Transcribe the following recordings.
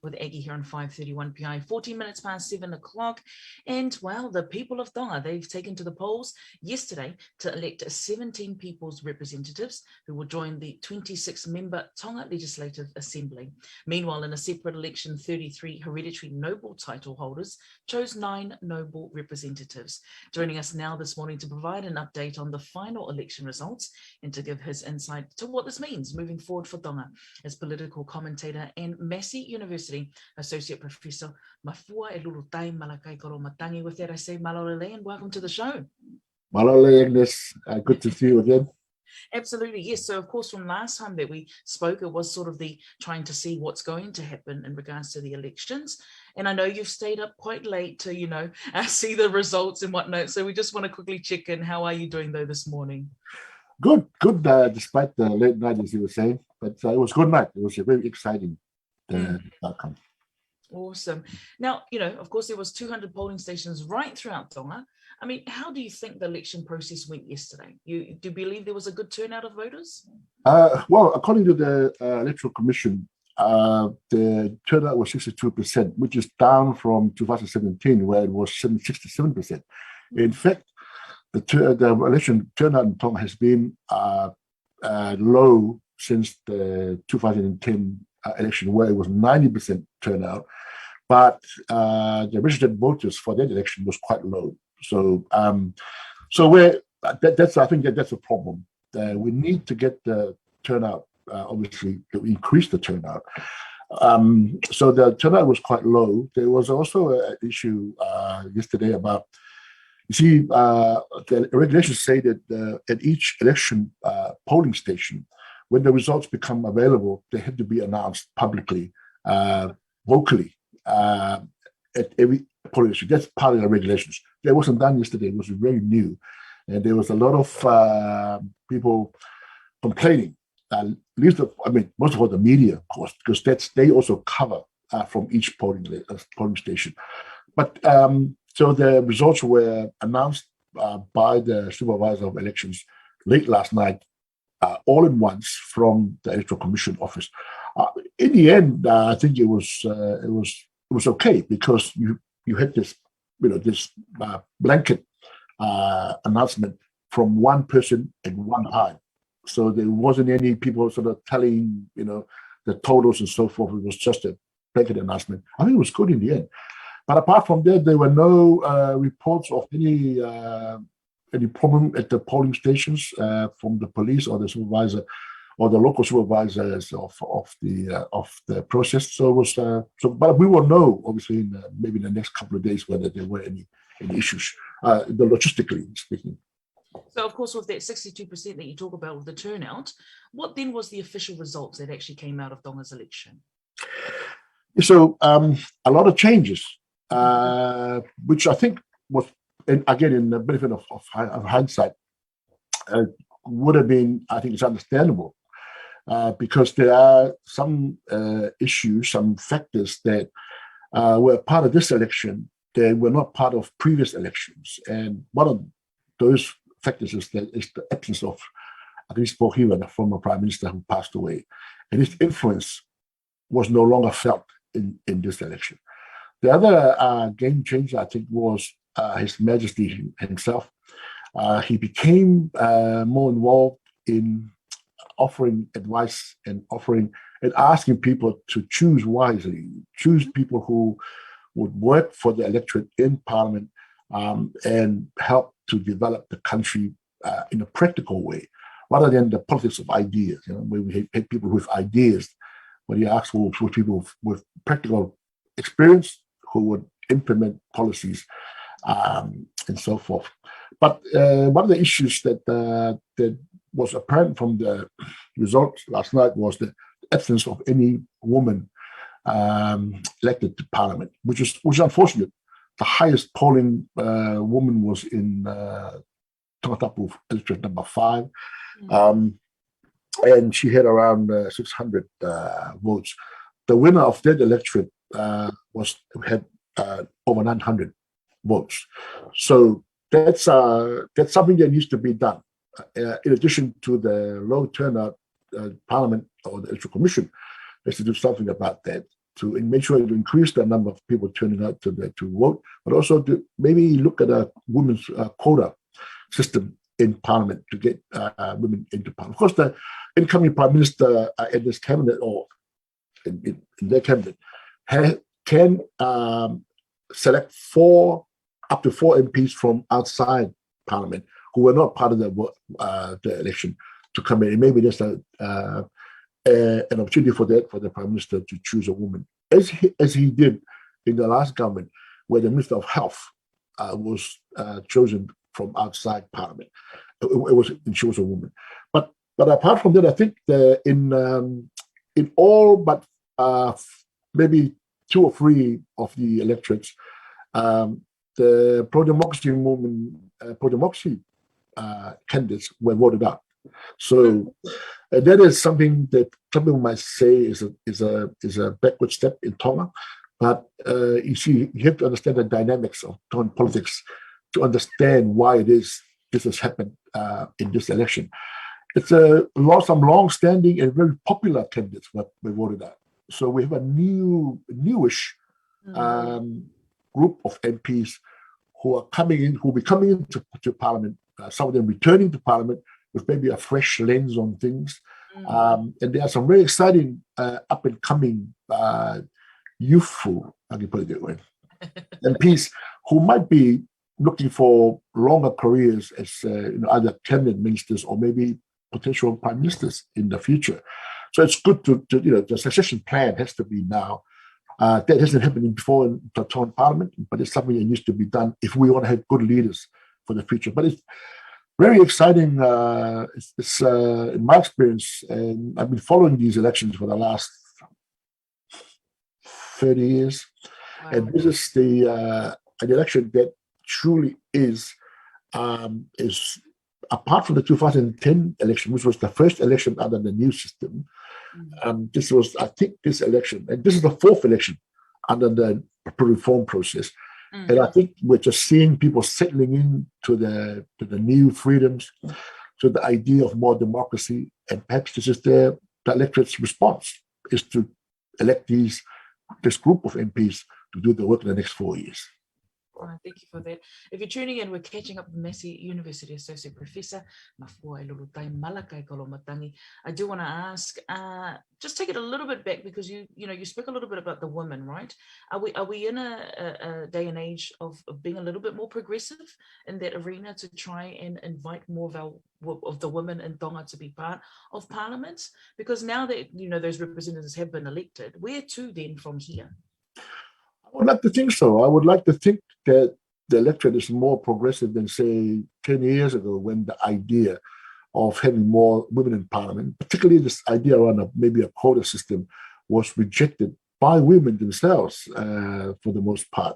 with Aggie here on 5:31 PI, 14 minutes past 7 o'clock. And well, the people of Tonga, they've taken to the polls yesterday to elect 17 people's representatives who will join the 26-member Tonga Legislative Assembly. Meanwhile, in a separate election, 33 hereditary noble title holders chose 9 noble representatives. Joining us now this morning to provide an update on the final election results and to give his insight to what this means moving forward for Tonga is political commentator and Massey University Associate Professor Mafua lulutai Malakai Koloamatangi. With that, I say malole and welcome to the show. Malole, Agnes. Good to see you again. Absolutely, yes. So, of course, from last time that we spoke, it was sort of the trying to see what's going to happen in regards to the elections. And I know you've stayed up quite late to, see the results and whatnot. So we just want to quickly check in. How are you doing, though, this morning? Good, despite the late night, as you were saying. But it was a good night. It was a very exciting outcome. Awesome. Now, of course, there was 200 polling stations right throughout Tonga. I mean, how do you think the election process went yesterday? Do you believe there was a good turnout of voters? Well, according to the Electoral Commission, the turnout was 62%, which is down from 2017, where it was 67%. In fact, the election turnout in Tonga has been low since the 2010 election, where it was 90% turnout, but the registered voters for that election was quite low. So, I think that's a problem. We need to get the turnout, obviously, to increase the turnout. So the turnout was quite low. There was also an issue yesterday about, the regulations say that at each election polling station, when the results become available, they have to be announced publicly, vocally, at every polling station. That's part of the regulations. That wasn't done yesterday. It was very new. And there was a lot of people complaining, most of all the media, of course, because they also cover from each polling station. But so the results were announced by the supervisor of elections late last night, all at once from the Electoral Commission office. In the end, I think it was okay because you had this blanket announcement from one person at one time. So there wasn't any people sort of telling the totals and so forth. It was just a blanket announcement. I think it was good in the end. But apart from that, there were no reports of any problem at the polling stations from the police or the supervisor or the local supervisors of the process. So it was but we will know obviously maybe in the next couple of days whether there were any issues, logistically speaking. So, of course, with that 62% that you talk about with the turnout, what then was the official results that actually came out of Tonga's election? So, a lot of changes, which I think was, and again, in the benefit of hindsight, would have been, I think it's understandable, because there are some issues, some factors that were part of this election that were not part of previous elections. And one of those factors is the absence of Aggie Tupou, the former prime minister who passed away. And his influence was no longer felt in this election. The other game changer, I think, was His Majesty himself. He became more involved in offering advice and asking people to choose wisely, choose people who would work for the electorate in Parliament and help to develop the country in a practical way, rather than the politics of ideas. Where we had people with ideas, but he asked for people with practical experience who would implement policies and so forth. But one of the issues that was apparent from the results last night was the absence of any woman elected to Parliament, which is unfortunate. The highest polling woman was in Tonga electorate number 5, and she had around 600 votes. The winner of that electorate had over 900 votes. So that's something that needs to be done. In addition to the low turnout, Parliament or the Electoral Commission has to do something about that. make sure to increase the number of people turning out to vote, but also to maybe look at a women's quota system in Parliament to get women into Parliament. Of course, the incoming Prime Minister in this cabinet or in their cabinet can select up to four MPs from outside Parliament who were not part of the election to come in. And maybe there's an opportunity for the Prime Minister to choose a woman, as he did in the last government, where the Minister of Health was chosen from outside Parliament. She was a woman. But apart from that, I think in all but maybe 2 or 3 of the electorates, the pro-democracy movement, pro-democracy candidates were voted out. So that is something that some people might say is a backward step in Tonga. But you see, you have to understand the dynamics of Tongan politics to understand why this has happened in this election. It's some long-standing and very popular candidates were voted out. So we have a newish group of MPs who will be coming into Parliament. Some of them returning to Parliament with maybe a fresh lens on things. And there are some very exciting up-and-coming youthful, I can put it that way, MPs who might be looking for longer careers as either cabinet ministers or maybe potential prime ministers in the future. So it's good to the succession plan has to be now. That hasn't happened before in the Tongan Parliament, but it's something that needs to be done if we want to have good leaders for the future. But it's very exciting. It's in my experience, and I've been following these elections for the last 30 years. Wow. And this is an election that truly is apart from the 2010 election, which was the first election under the new system. This was, I think, this election, and this is the 4th election under the reform process. And I think we're just seeing people settling into the new freedoms, to the idea of more democracy, and perhaps this is the electorate's response is to elect this group of MPs to do the work in the next 4 years. Thank you for that. If you're tuning in, we're catching up with Massey University Associate Professor Mafua, lulutai, Malakai Koloamatangi. I do want to ask, just take it a little bit back, because you spoke a little bit about the women, right? Are we in a day and age of being a little bit more progressive in that arena to try and invite more of the women in Tonga to be part of Parliament? Because now that those representatives have been elected, where to then from here? I would like to think so. I would like to think that the electorate is more progressive than, say, 10 years ago, when the idea of having more women in Parliament, particularly this idea around maybe a quota system, was rejected by women themselves for the most part.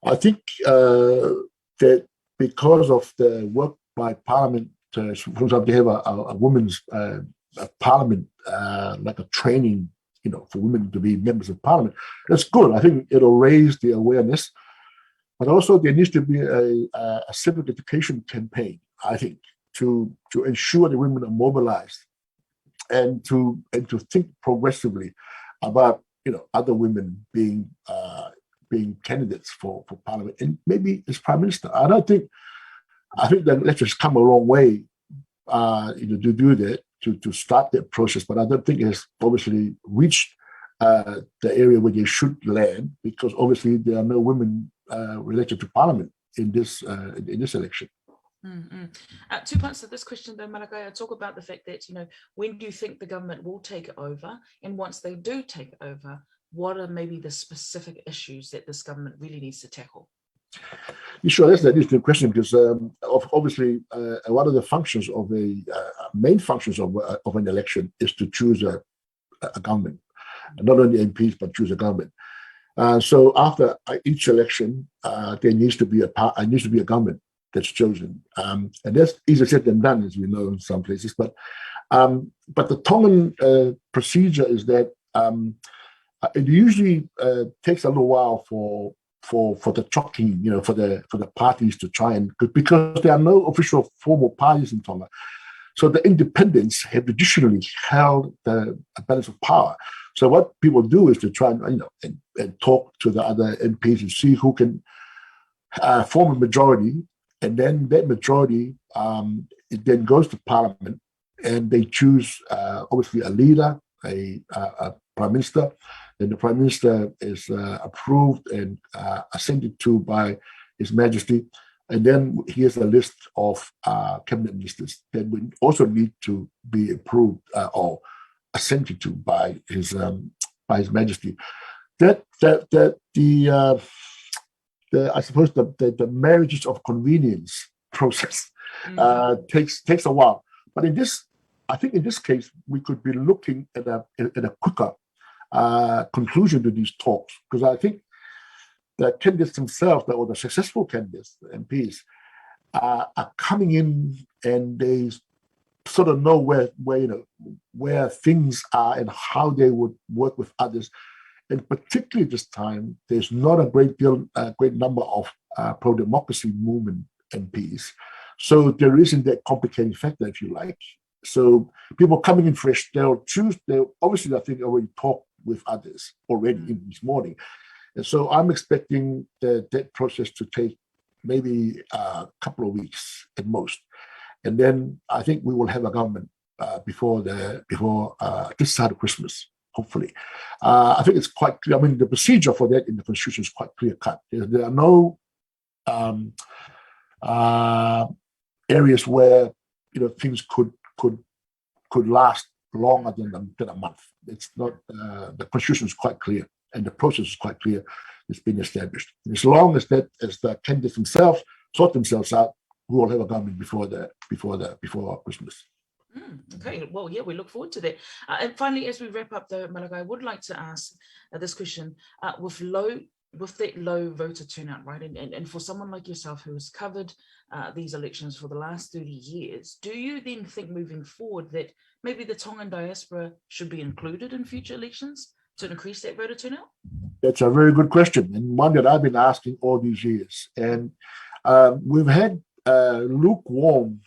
I think that because of the work by Parliament, for example, they have a women's Parliament, like a training for women to be members of Parliament. That's good. I think it'll raise the awareness, but also there needs to be a civic education campaign, I think, to ensure that women are mobilized and to think progressively about other women being candidates for Parliament and maybe as Prime Minister. I think that let's just come a long way to do that. To start that process, but I don't think it has obviously reached the area where they should land, because obviously there are no women related to Parliament in this election. 2 parts to this question, though, Malakai. I talk about the fact that when do you think the government will take over, and once they do take over, what are maybe the specific issues that this government really needs to tackle? Sure, that's an interesting question, because obviously one of the functions of main functions of an election is to choose a government, not only MPs but choose a government. So after each election, there needs to be a government that's chosen, and that's easier said than done, as we know in some places. But the Tongan procedure is that it usually takes a little while for the talking, for the parties to try and, because there are no official formal parties in Tonga. So the independents have traditionally held the balance of power. So what people do is to try and talk to the other MPs and see who can form a majority, and then that majority it then goes to Parliament, and they choose obviously a leader, a prime minister, and the prime minister is approved and assented to by His Majesty, and then here's a list of cabinet ministers that would also need to be approved or assented to by His Majesty. I suppose the marriages of convenience process takes a while. But I think in this case, we could be looking at a quicker conclusion to these talks, because I think the candidates themselves, or the successful candidates, the MPs, are coming in and they sort of know where things are and how they would work with others. And particularly this time, there's not a great number of pro-democracy movement MPs. So there isn't that complicating factor, if you like. So people coming in fresh, they'll obviously, I think, already talked with others already in this morning. And so I'm expecting that process to take maybe a couple of weeks at most. And then I think we will have a government before this side of Christmas, hopefully. I think it's quite clear. I mean, the procedure for that in the Constitution is quite clear-cut. There are no areas where things could last longer than a month. It's not. The Constitution is quite clear, and the process is quite clear. It's been established. And as long as the candidates themselves sort themselves out, we will have a government before Christmas. Okay, well, yeah, we look forward to that. And finally, as we wrap up, though, Malakai, I would like to ask this question: with that low voter turnout, right, and for someone like yourself who has covered these elections for the last 30 years, do you then think moving forward that maybe the Tongan diaspora should be included in future elections to increase that voter turnout? That's a very good question, and one that I've been asking all these years. And we've had lukewarm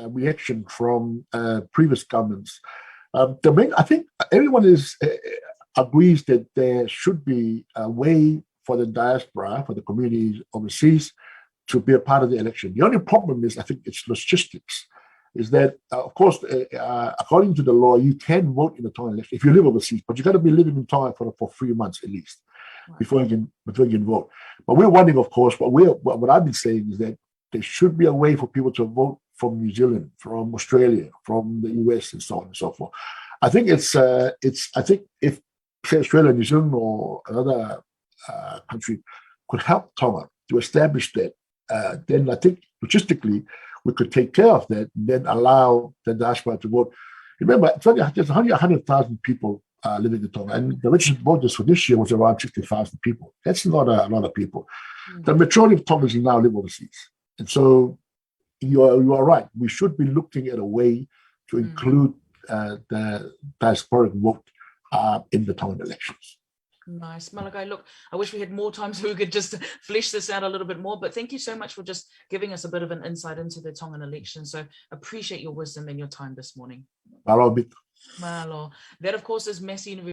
reaction from previous governments. I think everyone agrees that there should be a way for the diaspora, for the communities overseas, to be a part of the election. The only problem is, I think, it's logistics. Is that, of course, according to the law, you can vote in the Tonga election if you live overseas, but you got to be living in Tonga for 3 months at least before you can vote. But we're wondering, of course, what I've been saying is that there should be a way for people to vote from New Zealand, from Australia, from the US, and so on and so forth. I think I think if, say, Australia, New Zealand, or another country could help Tonga to establish that, then I think logistically we could take care of that, and then allow the diaspora to vote. Remember, there's only 100,000 people living in Tonga, and the registered voters for this year was around 60,000 people. That's not a lot of people. The majority of Tongans now live overseas, and so you are right. We should be looking at a way to include the diasporic vote in the Tongan elections. Nice. Malakai, look, I wish we had more time so we could just flesh this out a little bit more, but thank you so much for just giving us a bit of an insight into the Tongan election. So appreciate your wisdom and your time this morning. Malo. That, of course, is Massey University